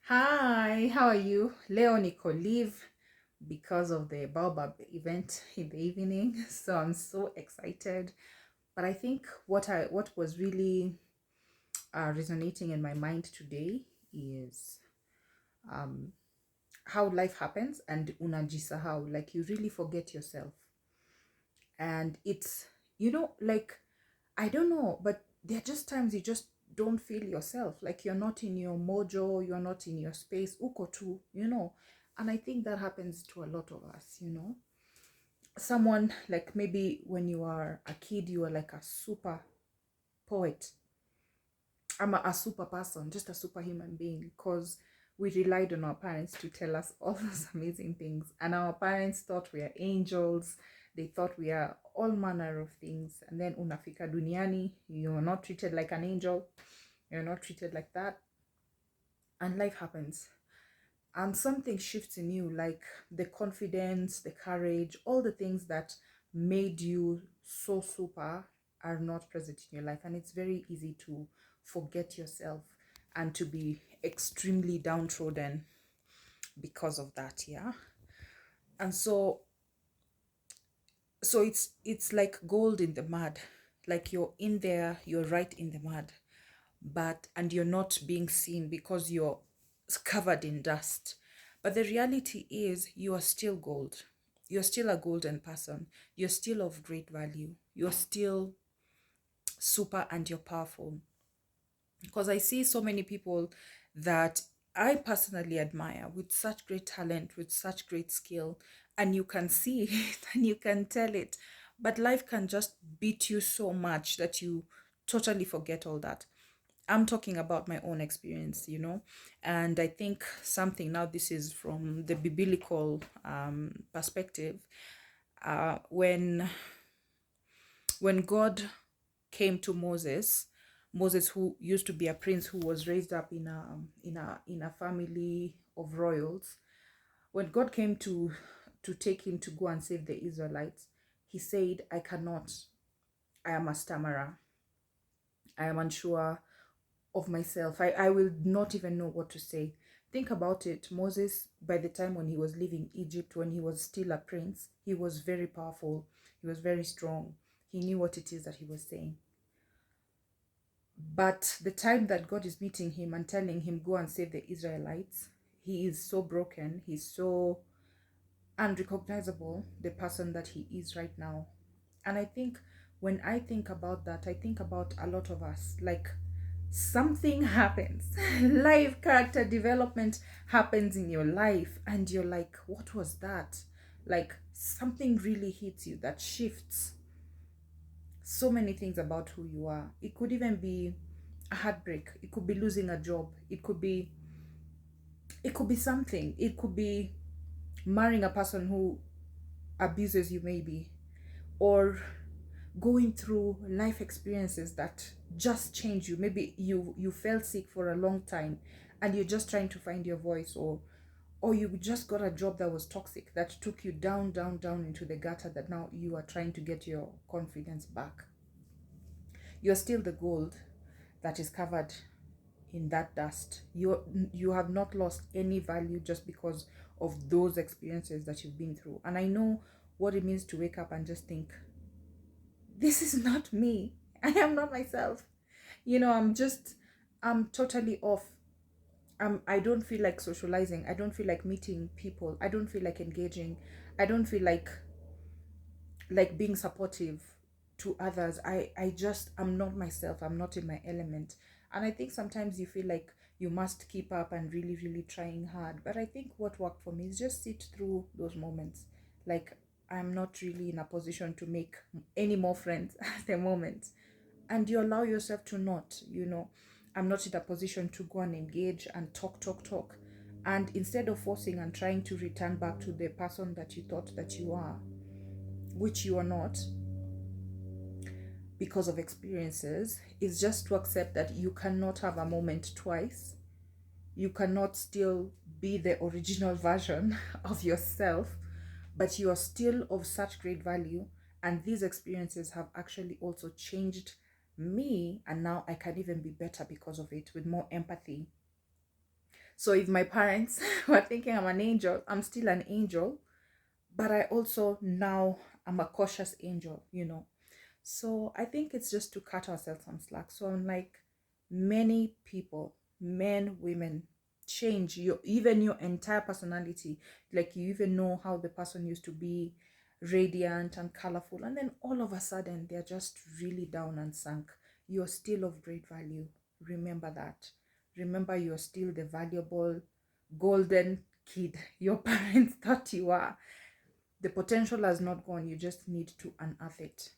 Hi, how are you? Leo niko leave because of the baobab event in the evening, so I'm so excited. But I think what was really resonating in my mind today is um, how life happens and unajisahau, like you really forget yourself, and it's like I don't know, but there are just times you just don't feel yourself. Like you're not in your mojo, you're not in your space. Uko tu. And I think that happens to a lot of us. Someone like maybe when you are a kid, you are like a super poet. I'm a super person, just a superhuman being, because we relied on our parents to tell us all those amazing things. And our parents thought we are angels. They thought we are all manner of things. And then unafika duniani, you're not treated like an angel. You're not treated like that. And life happens. And something shifts in you, like the confidence, the courage, all the things that made you so super are not present in your life. And it's very easy to forget yourself and to be extremely downtrodden because of that. Yeah. And so it's like gold in the mud. Like you're in there, you're right in the mud, and you're not being seen because you're covered in dust. But the reality is you are still gold. You're still a golden person. You're still of great value. You're still super and you're powerful. Because I see so many people that I personally admire with such great talent, with such great skill, and you can see it and you can tell it. But life can just beat you so much that you totally forget all that. I'm talking about my own experience. And I think something now, this is from the biblical perspective. When God came to Moses, who used to be a prince who was raised up in a family of royals, when God came to take him to go and save the Israelites, he said, "I cannot. I am a stammerer. I am unsure of myself. I will not even know what to say." Think about it. Moses, by the time when he was leaving Egypt, when he was still a prince, he was very powerful. He was very strong. He knew what it is that he was saying. But the time that God is meeting him and telling him, "Go and save the Israelites," he is so broken. He's so unrecognizable, the person that he is right now. And I think when I think about that, I think about a lot of us. Like something happens, life character development happens in your life, and you're like, what was that? Like something really hits you that shifts so many things about who you are. It could even be a heartbreak, it could be losing a job, it could be something, it could be marrying a person who abuses you, maybe, or going through life experiences that just change you. Maybe you felt sick for a long time and you're just trying to find your voice, or you just got a job that was toxic, that took you down down down into the gutter, that now you are trying to get your confidence back. You're still the gold that is covered in that dust. You have not lost any value just because of those experiences that you've been through. And I know what it means to wake up and just think, this is not me. I am not myself. I'm totally off. I don't feel like socializing. I don't feel like meeting people. I don't feel like engaging. I don't feel like being supportive to others. I'm not myself. I'm not in my element. And I think sometimes you feel like you must keep up and really, really trying hard. But I think what worked for me is just sit through those moments. Like, I'm not really in a position to make any more friends at the moment. And you allow yourself to not. I'm not in a position to go and engage and talk, talk, talk. And instead of forcing and trying to return back to the person that you thought that you are, which you are not, because of experiences, is just to accept that you cannot have a moment twice. You cannot still be the original version of yourself, but you are still of such great value. And these experiences have actually also changed me, and now I can even be better because of it, with more empathy. So if my parents were thinking I'm an angel, I'm still an angel, but I also now I'm a cautious angel, you know. So I think it's just to cut ourselves some slack. So I'm like, many people, men, women, change your even your entire personality. Like you even know how the person used to be radiant and colorful, and then all of a sudden they're just really down and sunk. You're still of great value. Remember that. Remember you're still the valuable golden kid your parents thought you are. The potential has not gone. You just need to unearth it.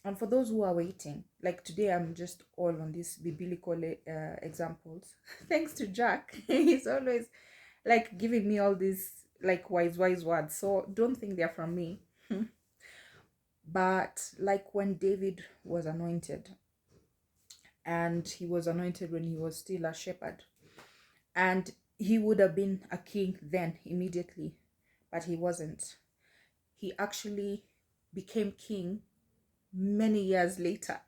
And for those who are waiting, like today, I'm just all on these biblical examples. Thanks to Jack, he's always like giving me all these like wise words. So don't think they're from me. But like when David was anointed, and he was anointed when he was still a shepherd, and he would have been a king then immediately, but he wasn't. He actually became king many years later.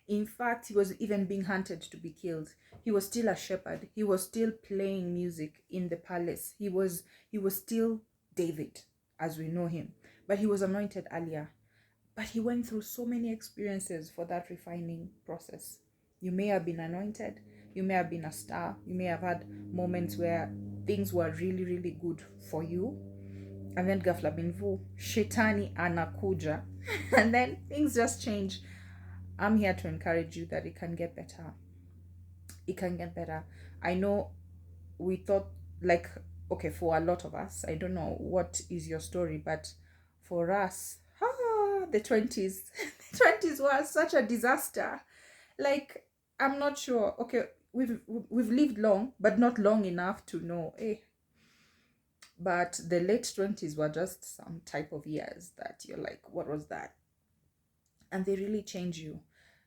In fact, he was even being hunted to be killed. He was still a shepherd. He was still playing music in the palace. He was still David as we know him. But he was anointed earlier. But he went through so many experiences for that refining process. You may have been anointed, you may have been a star, you may have had moments where things were really, really good for you. And then ghafla binvu, shetani anakuja. And then things just change. I'm here to encourage you that it can get better. It can get better. I know we thought, like, okay, for a lot of us, I don't know what is your story, but for us, the 20s, the 20s was such a disaster. Like, I'm not sure. Okay, we've lived long, but not long enough to know. But the late 20s were just some type of years that you're like, what was that? And they really change you.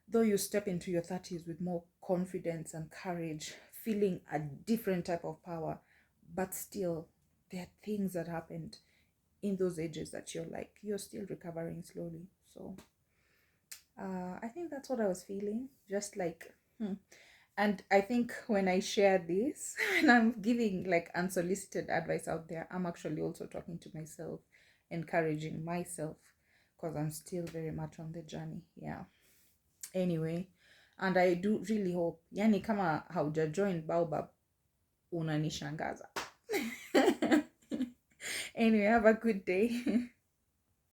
Though you step into your 30s with more confidence and courage, feeling a different type of power, but still, there are things that happened in those ages that you're like, you're still recovering slowly. So I think that's what I was feeling. Just like, and I think when I share this and I'm giving like unsolicited advice out there, I'm actually also talking to myself, encouraging myself, because I'm still very much on the journey. Yeah. Anyway, and I do really hope, yani kama hauja join baobab, unanishangaza. Anyway, have a good day.